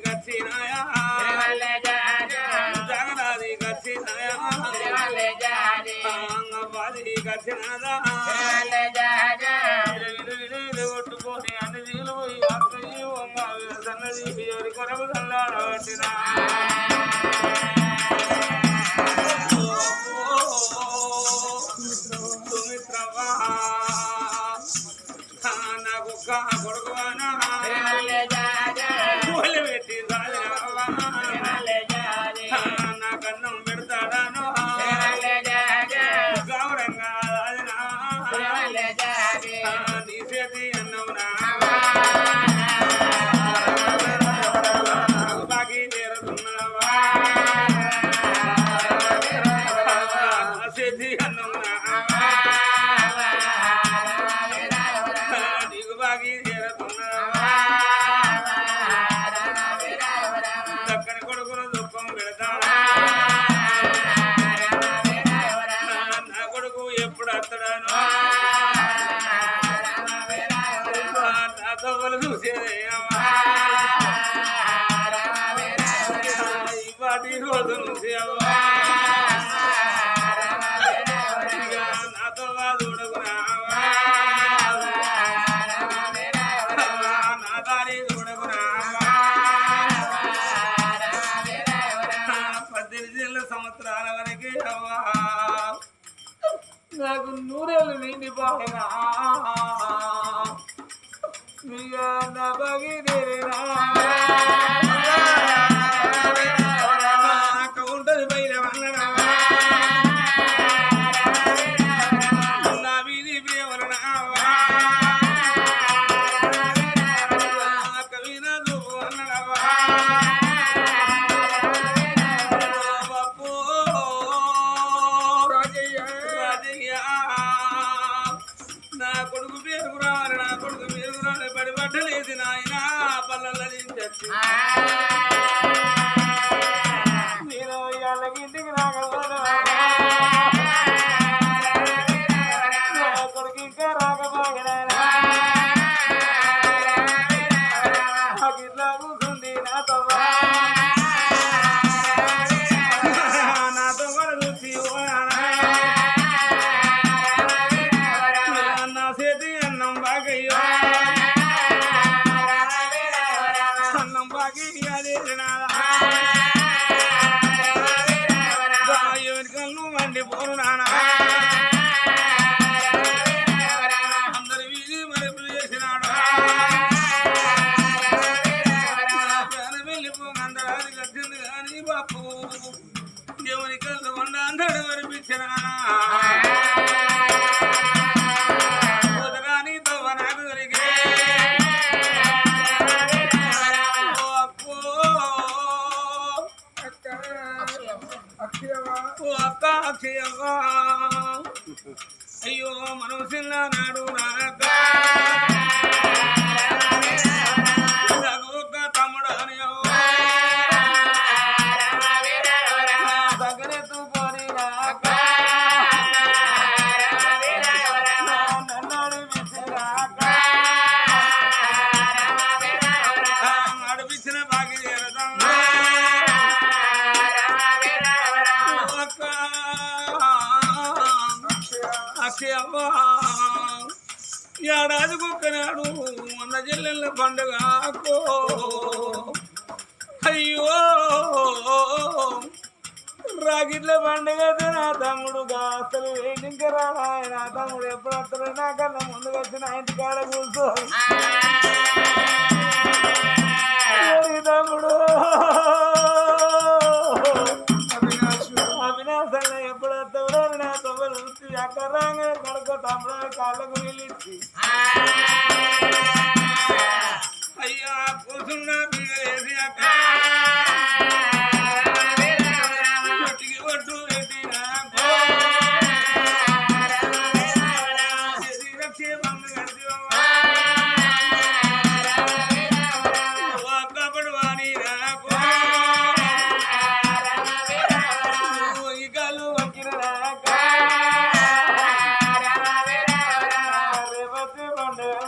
కచ్చినాయా జగనాది కచ్చినాయా బాది కచ్చినాదా కొట్టుకొని అన్ని జీలు పోయి సన్నది ఎవరి కొరకు సల్లాడబట్టినా సుమిత్రవా నాకు కొడుకువానా పెట్టి నా కన్నం పెడతాడాను గౌరంగా నీ చేతి అన్నవునా బాకీ చేరుతున్నావా చేతి అన్నవునా నీకు బాకీ చేరుతున్నావా చక్కని కొడుకును దుఃఖం పెడతాడా నా కొడుకు ఎప్పుడు అత్తడాను నా తవ్వలు చూసేదేమా ఇవాటి రోజు నుంచి నాతో చూడకురావా నా దారి చూడకురావా 18 సంవత్సరాల వరకు అవ్వా నాకు 100 ఏళ్ళు నిండి బాగా నా బగిరేనా ఉంటది బయట నా వీధి ప్రేమలనావా కవిన నువ్వు అన్నడవా బాపు రాజయ్య నా కొడుకు పేరుకు రావాలి నా కొడుకు పేరుకు రాలి పడి పట్టలేదు నాయన పల్లెల నుంచి నేను ఇళ్ళకి ఇంటికి రాకపోతే నా కొడుకు ఇంకా రాకపోయినా ఇట్లా కూర్చుంది నాతో నాతో కూడా చూసి నా చేతి అన్నం బాగయ్యో అన్నం బాగి ఎవరికల్లు మండి పోరు నానా అందరి వీధి మరుపులు చేసినాడు వెళ్ళిపోమందరాది కట్టింది కానీ బాపు దేవుని కళ్ళు కొండ అందడు మరిపించినా నీతో నాకు దొరికే అక్క అక్షయవ్వా అయ్యో మనం చిన్ననాడు నాక ఒక తమ్ముడు అని దగ్గరెత్తు పోని నాక నన్నాడు విసిరాక నడిపించిన బాగి చేరదా అక్షయవ్వా ఏడాది కుక్కనాడు మొన్న చెల్లెళ్ళ పండుగ అయ్యో రాగిట్ల పండుగ నా తమ్ముడుగా అసలు ఇంకా రాడా నా తమ్ముడు ఎప్పుడు వస్తాడు నాకన్నా ముందుకు వచ్చి నా ఇంటి కాడ కూర్చో తమ్ముడు అవినాశంలో ఎప్పుడు వస్తాడో నా తమ్ముడు ఎక్కరాగా కడుకో తమ్ముడు కాళ్ళకు నిలిచి అయ్యా కూర్చున్నా వేసి అక్క ఒట్టు పెట్టినా క్షేమంగా కబడి వాణి రాకు ఇకలు వంకిన రాక రేపటి పండుగ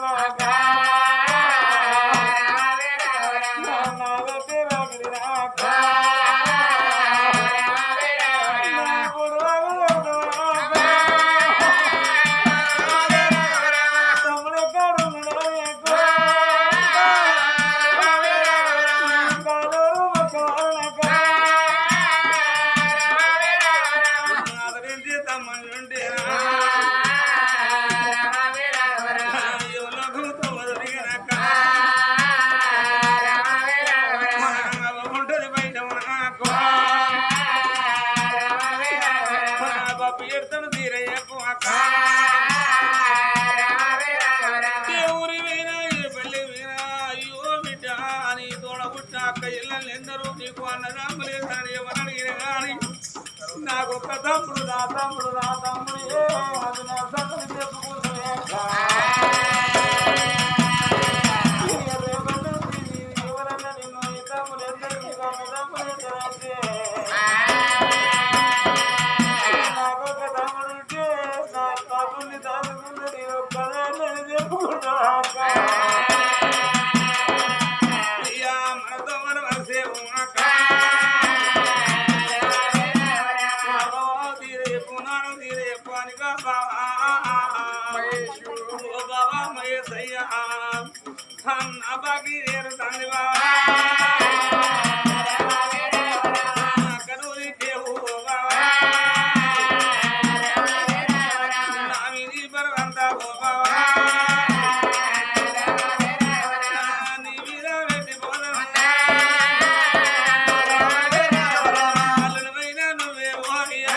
ఇళ్ళని ఎందరూ నీకు అన్నదమ్ములే కానీ ఎవరు అడిగిన కానీ నాకొక్క తమ్ముడు నా తమ్ముడు నా తమ్ముడు అది నా సంగతి చెప్పుకుంటే ఎవరన్నా నిన్ను ఈ తమ్ముడు ఎందరికీ అన్నదమ్ములే నాకొక్క తమ్ముడు ఉంటే నా తమ్ముడిని దాచుకుంటే ఒక్కదాన్ని చెప్పుకుంటా బాకి తండ్రివా కనూరి దేవు నామిని పర్వంతా గోపావా నీ మీద వెట్టి పోదైన నువ్వే ఓనియా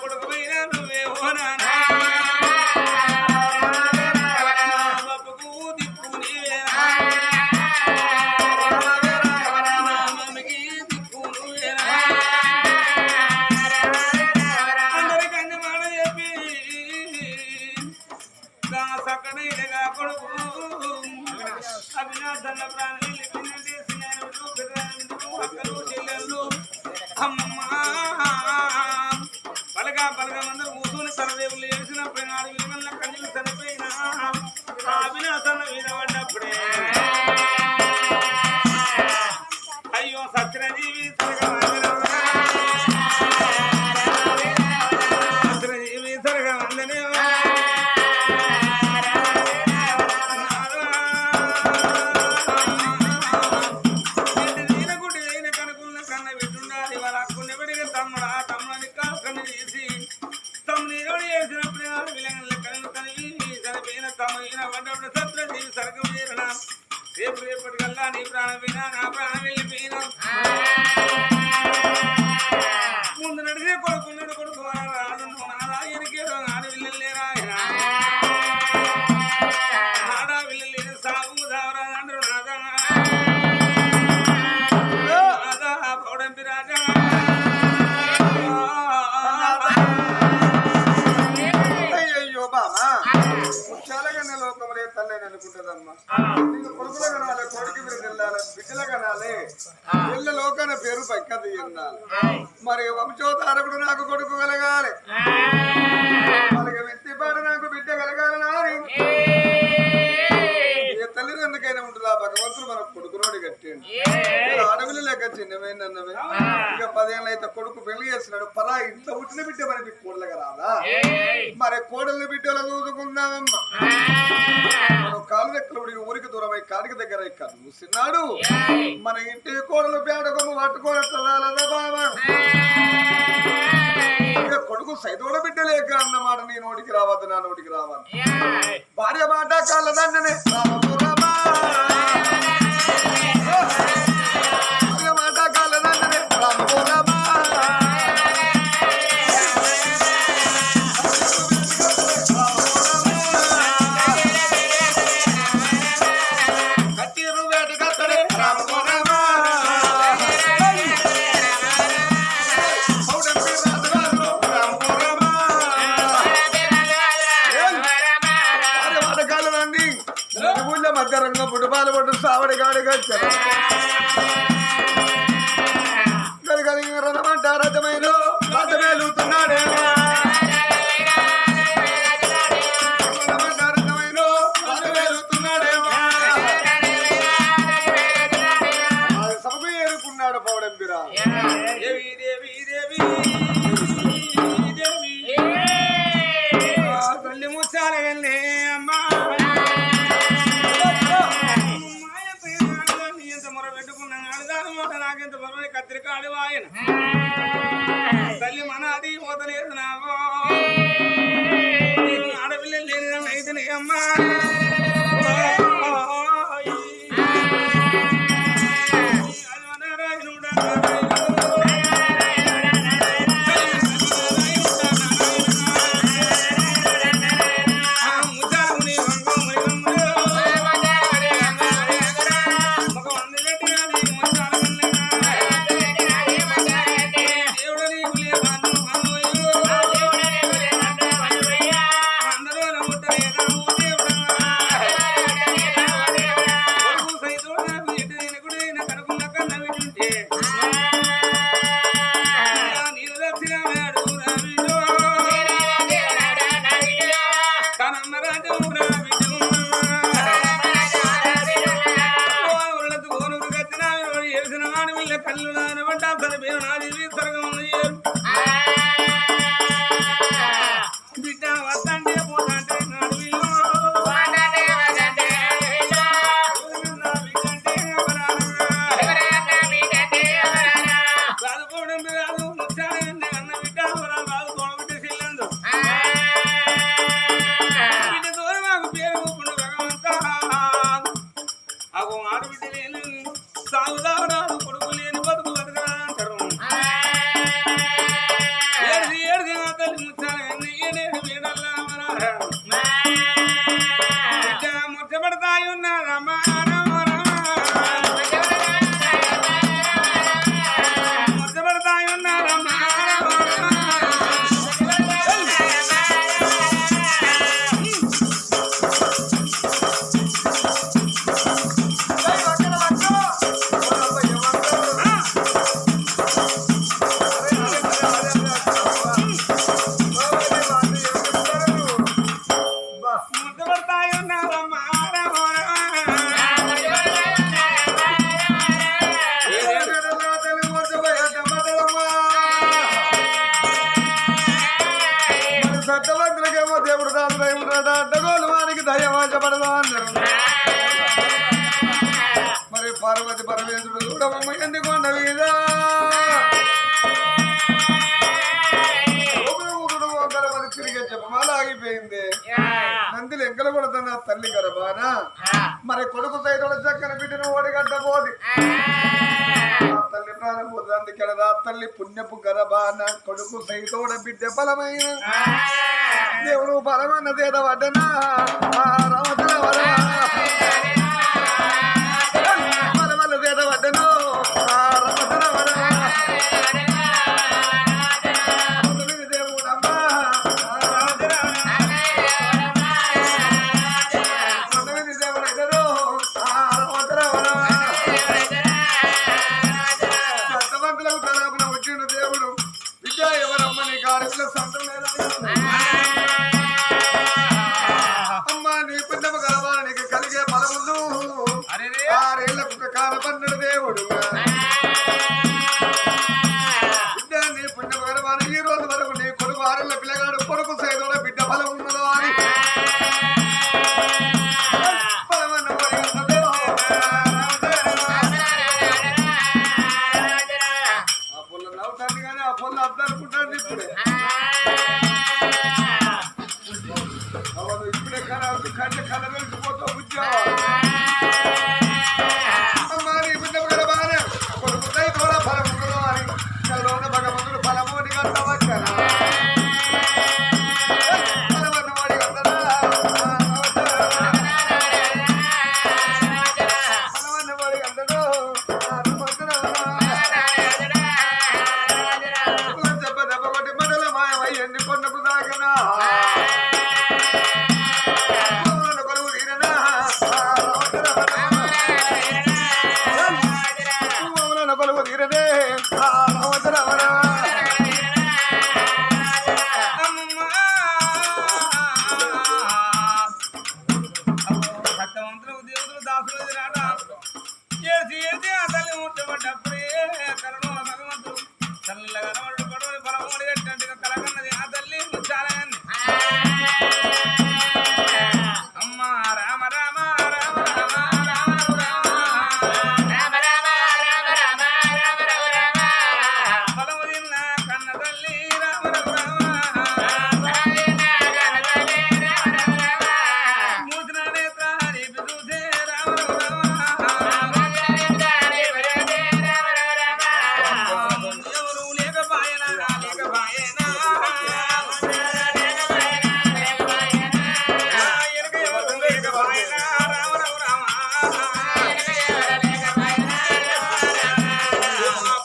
కొడుకుపోయిన నువ్వే ఓనా అభినాథన్న ప్రాణి చెల్లెళ్ళు అమ్మమ్మ పలగా అందరూ కూర్చుని సరదేవులు ఏడ్చిన ప్రయాణ విలువల్ల కన్యలు చనిపోయినా అభినాథన్న మీద పడ్డప్పుడే అయ్యో సత్యజీవి సత్యజీవి సరగా వందనే రేపటికల్లా నీ ప్రాణం వినా నా ప్రాణం వెళ్ళిపోయినా ముందు నడిచే కొడుకున్నాడు కొడుకు రాదు నాదా ఎనికేదో ఆడ విల్లలేరా ఆడా విల్లలేని సాగు దావరా అందరూ నాదా నాదా పౌడంపి రాజా అయ్యో బామా ముచ్చాలకన్నా లోకములే తల్లని అనుకుంటుందమ్మా కొడుకుల కనాలి కొడుకు మీరు వెళ్ళాలి బిడ్డల కనాలి పిల్ల లోకాన పేరు పక్కది ఎందాలి మరి వంశోధారకుడు నాకు కొడుకు కలగాలి మనకి మెత్తిపాడు నాకు బిడ్డ కలగాలని ఏ తల్లిదండ్రులకైనా ఉంటుందా భగవంతుడు మనకు కొడుకునోడి కట్టండి అడవులు లెక్క చిన్నవేనన్నవే ఇక 10 ఏళ్ళు అయితే కొడుకు పెళ్లి చేస్తున్నాడు పరా ఇంట్లో పుట్టిన బిడ్డ మనకి కోడలుగా రాదా మరి కోడల్ని బిడ్డలు చూసుకుందామమ్మా కాలు రెక్కలు ఊరికి దూరమై కాడికి దగ్గర కలుస్తున్నాడు మన ఇంటి కోడలు పేడకొమ్మ పట్టుకోనట్లదా బాబా ఇక కొడుకు సైతోడ బిడ్డలేక అన్నమాట నీ నోటికి రావద్దు నా నోటికి రావద్దు భార్య మాట కాళ్ళదండనే భార్య మాట కాళ్ళదండనే రామోరమా మధ్యరంగం పుట్టుపాలు పట్టు సావడి గాడిగా రథమంట రథమైన రథమేలుతున్నాడే సభకు ఏరుకున్నాడు పౌడంపిరా తల్లి ముచ్చాల వెళ్ళి అమ్మా నాకెంత బరువు కత్తిరికాడు ఆయన తల్లి మన అది వదలేదు నావో ఆడపిల్ల లేని అయితేనే అమ్మా ముద్దపడతాయి ఉన్నారమ్మా ముద్దపడతాయి ఉన్నారమ్మా సత్తవంతులకేమో దేవుడు దాసులై ఉన్నాడు అడ్డగోలు వానికి దయవాచబడదా అన్నారు మరి పార్వతి పరమేశ్వరుడు చూడమమ్మ ఎందుకొండ మీద గర్భది తిరిగే చెప్పమాల ఆగిపోయింది నందిలు ఎంకలు కొడుతున్న తల్లి గర్భాన మరి కొడుకు సైతం చక్కని బిడ్డను ఓడిగడ్డ పోది తల్లి ప్రాణం పోతుంది అందుకెడదా తల్లి పుణ్యపు గర్భాన కొడుకు సైతోడ బిడ్డ బలమైన దేవుడు బలమైన దేద వడ్డనా రామచల బలమైన దేద వడ్డను రామచల దేవుడమ్మా దేవుడైతరు సత్తవంతులకు తలాపున వచ్చిన దేవుడు విద్య ఎవరమ్మ నీ కార్యంలో సంతం లేదని అమ్మా నీ పుణ్యము గలవానికి కలిగే బలములు 6 ఏళ్లకు కాలపన్నడు దేవుడు బిడ్డ నీ పుణ్యము గలవాని ఈ రోజు వరకు నీ కొడుకు 6 ఏళ్ల పిల్లగాడు కొడుకు సైతంలో బిడ్డ బలం ఉన్నదో అని బలమన్న ఆ పొల్ల నవ్వుతాను కానీ ఆ పొల్ల అద్దనుకుంటాను ఇప్పుడే ఇప్పుడే కంటే కళ్ళ వెలిసిపోతావు ఉద్యోగం అమ్మా నీ పుణ్యము గలవాని కొడుకు సైతంలో బలం ఉన్నదో అని కల్లోన భగవంతుడు బలమోని కట్టవచ్చనా కొలువు తీరనే భక్తవంతులకు దేవుతులు దాసులు రాట ఏసి ఏసి ఆ తల్లి ముట్టబడ్డప్పుడే కరుణ భగవంతుడు చల్లగా కనబడు పడవని పరమోడి కట్టినట్టుగా కలగన్నది ఆ తల్లి ముచ్చాలని అమ్మ రామ రామ రామ రామ రామ బలము తిన్న కన్న తల్లి రామ మూసిన నేత్ర రేపు చూసే రామ ఎవరు లేకపాయనా లేకపాయనా ఎనక ఎవరు లేకపాయనా రామ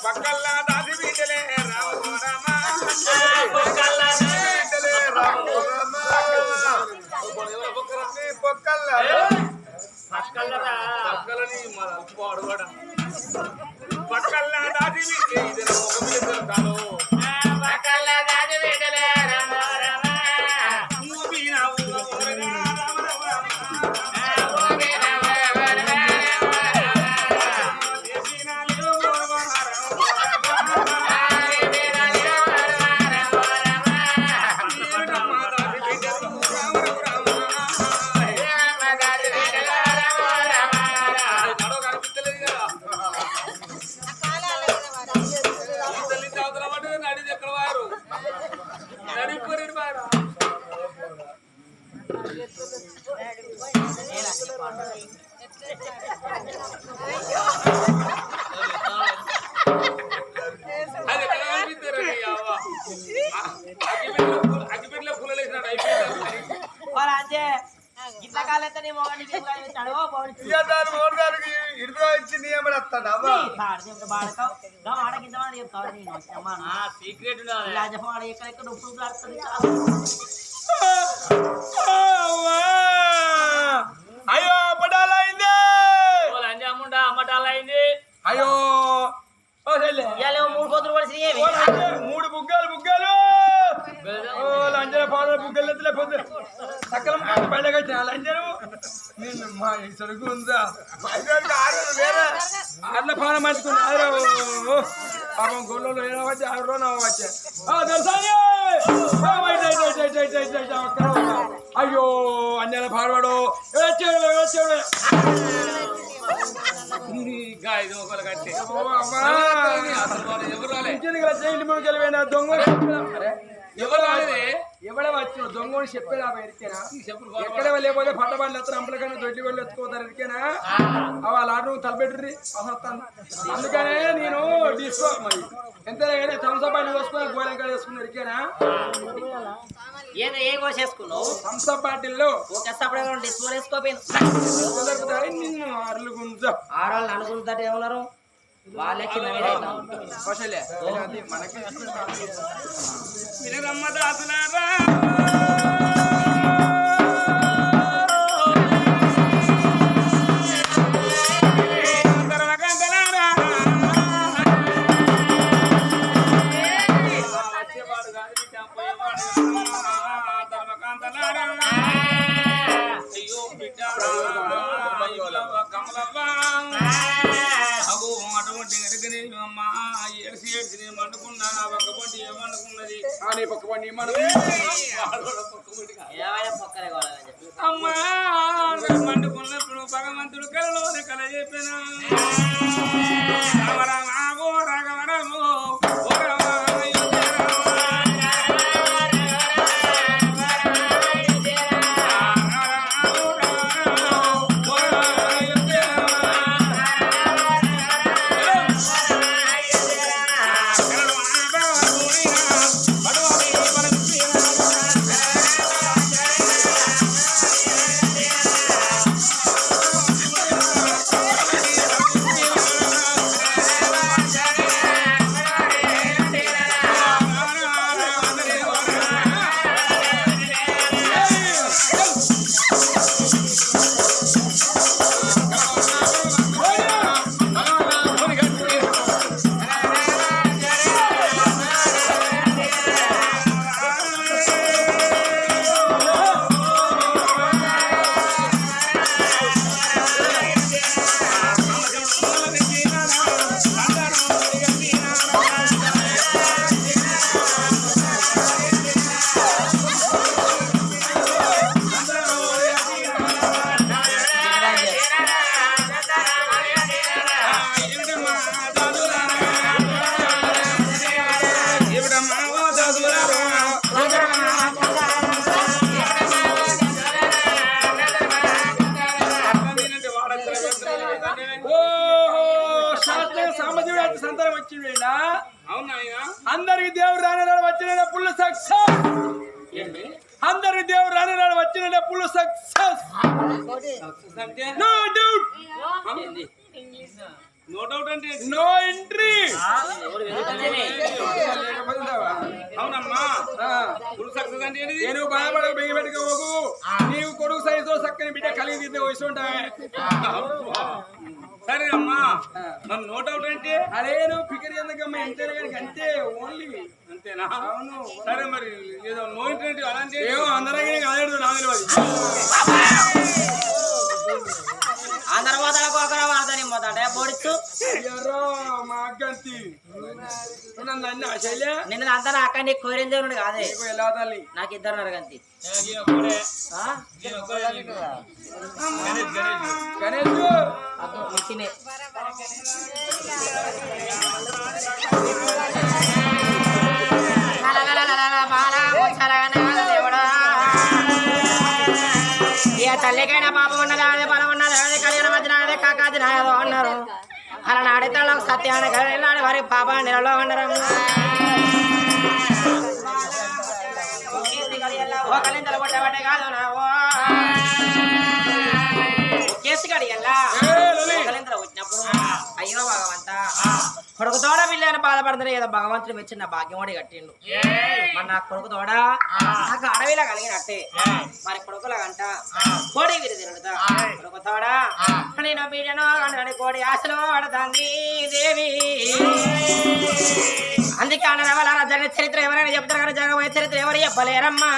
పక్కల్లా దాసి బిడ్డలే రామ పక్కల్లా దాసి వాళ్ళ ఇట్లా కాలేస్తే నీ మొగానికి ఇచ్చాడు ఇక దాని మోడు గారికి ఇరుగు ఇచ్చింది ఏమని వస్తాడు అవ్వ ఆడకింతమంది చెప్తాడు నేను సీక్రెట్ రాజమాడ ఎక్కడెక్కడ ఉప్పు ఆడుతుంది అయ్యో పడాలైంది అమ్ముండా అమ్మటాలైంది అయ్యో ఇవాళ 3 కోతులు పడిసి 3 బుగ్గలు లంజన పాలు బుగ్గలు ఎత్తులేకపోతే సకలం బయటకు వచ్చిన లంజను నిన్ను మా సరుకు ఉందా అట్లా పాన మంచుకున్నా పాపం గొల్లలో ఏదో వచ్చి 6 రోజులు వచ్చా అయ్యో అంజన పాడవాడు వచ్చాడు దొంగ ఎవడ వచ్చిన దొంగని చెప్పేదా ఎరికేనా ఎక్కడ లేకపోతే పట్టబాళ్ళు ఎత్తారు అంపలకన్నా దొడ్డి వాళ్ళు ఎత్తుకోతారు ఎరికేనా వాళ్ళ ఆట తలపెట్టుర్రి అందుకనే నేను డిస్కో మరి ఎంతైనా థమ్సప్ వేసుకుని గోళంకాయ వేసుకుని ఎరికేనా ఏదో ఏ కోసేసుకున్నావు థమ్సప్ బాటిల్లో ఒకప్పుడు డిస్కో వేసుకోపోయింది నిన్ను అర్లు గుంజా ఆడవాళ్ళు అనుకుంటే ఏమన్నారు వాళ్ళకి మనకి రమ్మదాసులారా అయ్యో బిడ్డ కమలవ్వా అటువంటి ఎరగని అమ్మ ఏడ్చి నేను మండుకున్నా నా పక్క పండి ఏమనుకున్నది పక్క పండి అమ్మా మండుకున్నప్పుడు భగవంతుడు కలలోనే కల చెప్పినా సంతానం వచ్చింది అవునా అందరికి దేవుడు రాని వచ్చిన ఫుల్ సక్సెస్ అందరికి దేవుడు రాని వచ్చిన full success no doubt no doubt అంటే నో ఎంట్రీ అవునమ్మా ఫుల్ సక్సెస్ అంటే ఏంటి నేను బాధపడక బెంగ పెట్టుకోకు నీవు కొడుకు సైజుతో చక్కని బిడ్డ కలిగి తీద్దే వయసు ఉంటావే సరే అమ్మా మరి నో డౌట్ అంటే అదే నువ్వు ఫికర్ ఎందుకమ్మా ఎంతైనా కానీ అంతే ఓన్లీ అంతేనా అవును సరే మరి ఏదో నో ఇంటి అలాంటి ఏమో అందరికీ కాదు నాకు తెలియదు అందరు మొదలకు ఒకరు వాడతాను మొదట పొడుచు మా అగ్గంతి నన్ను శైలే నిన్న అంతా నా అక్క నీకు కోరిన దేవుడు కాదే ఎలా తల్లి నాకు ఇద్దరు నరగంతి గణేష్ మిషనే తల్లికైనా పాపం ఉన్నది అదే బలం ఉన్నది అదే కళ్యాణ మధ్యన అదే కాకాది నాయదో అన్నారు అలా నాడితే సత్యాన్ని కలిగినాడు వారి పాప నెలలో అన్నారు ఒకలింతలు కొట్టబట్టే కాదు నా అయ్యో భగవంత కొడుకు తోడ పిల్లని బాధపడుతుంది ఏదో భగవంతుడు మెచ్చిన భాగ్యమోడి కట్టిండు మరి నా కొడుకు తోడ నాకు అడవిలా కలిగినట్టే మరి కొడుకుల గంట కోడి విరి తిరుగుతా కొడుకు తోడ నేను బీడను అని కోడి ఆశలో ఆడతాంది దేవి అందుకే అన్న జగ చరిత్ర ఎవరైనా చెప్తారు కానీ జగబోయే చరిత్ర ఎవరు చెప్పలేరమ్మా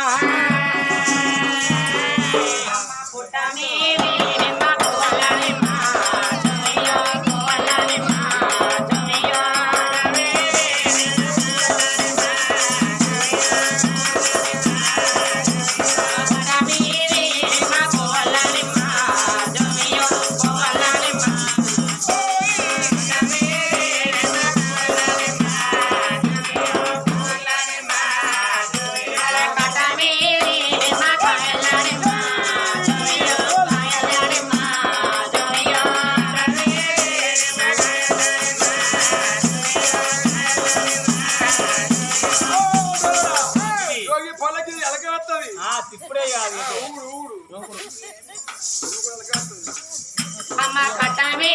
ఇప్పుడే కాదు అమ్మ కట్టమే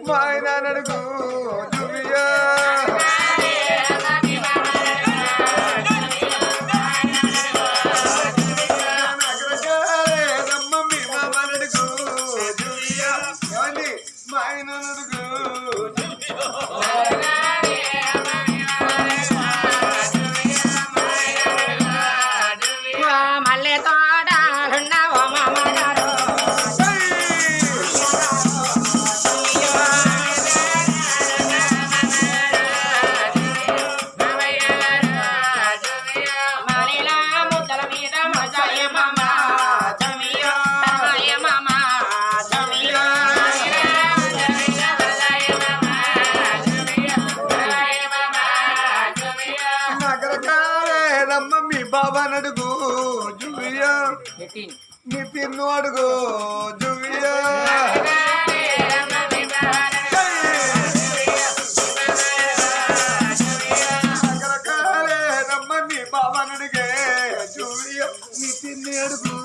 మా ఆయన నడుగు జువియా రమ్మమ్మి మామ నడుగు జువియా ఏమండి మా ఆయన నడుగు మల్లె తోడాలున్నావో మామగారు బాబా నడుగు జువియా నీ పిన్ను అడుగు జువియా రమ్మని బాబా నడిగే జువియా నీ పిన్ని అడుగు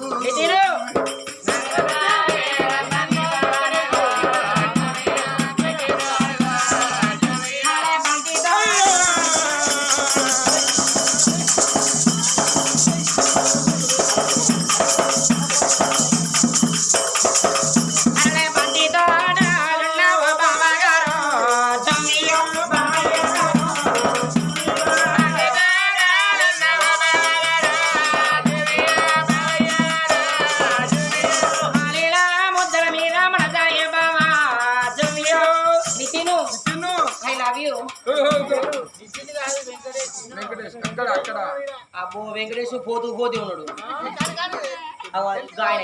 అబ్బో వెంకటేష్ పోతూ పోతూ ఉన్నాడు ఆయన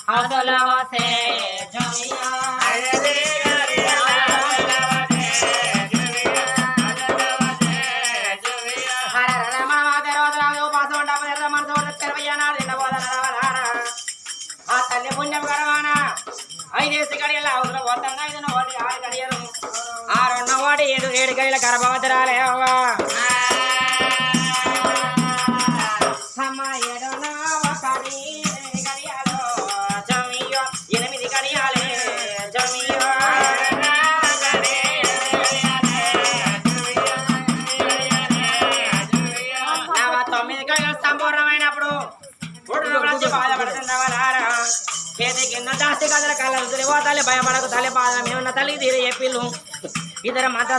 అదలవసే జమియా ఆ తల్లి పుణ్యం గడవాన 5 గడియల అవసరం పోతున్నా 5 ఒకటి 6 గడియలు 6 ఒకటి 7 గడియల గర్భవతురాలే అవ్వా అమ్మ 7 ఒకటి 8 గడియాలు జమియో 8 గడియాలే జమియో నవ 9 గడియలు సంపూర్ణమైనప్పుడు బాధపడుతున్నవారా చేతి కింద దాస్తి కథల కళ్ళ పోతాలి భయపడకు తల్లి బాధ మేమున్న తల్లి తీరే చెప్పిల్లు ఇద్దరు మత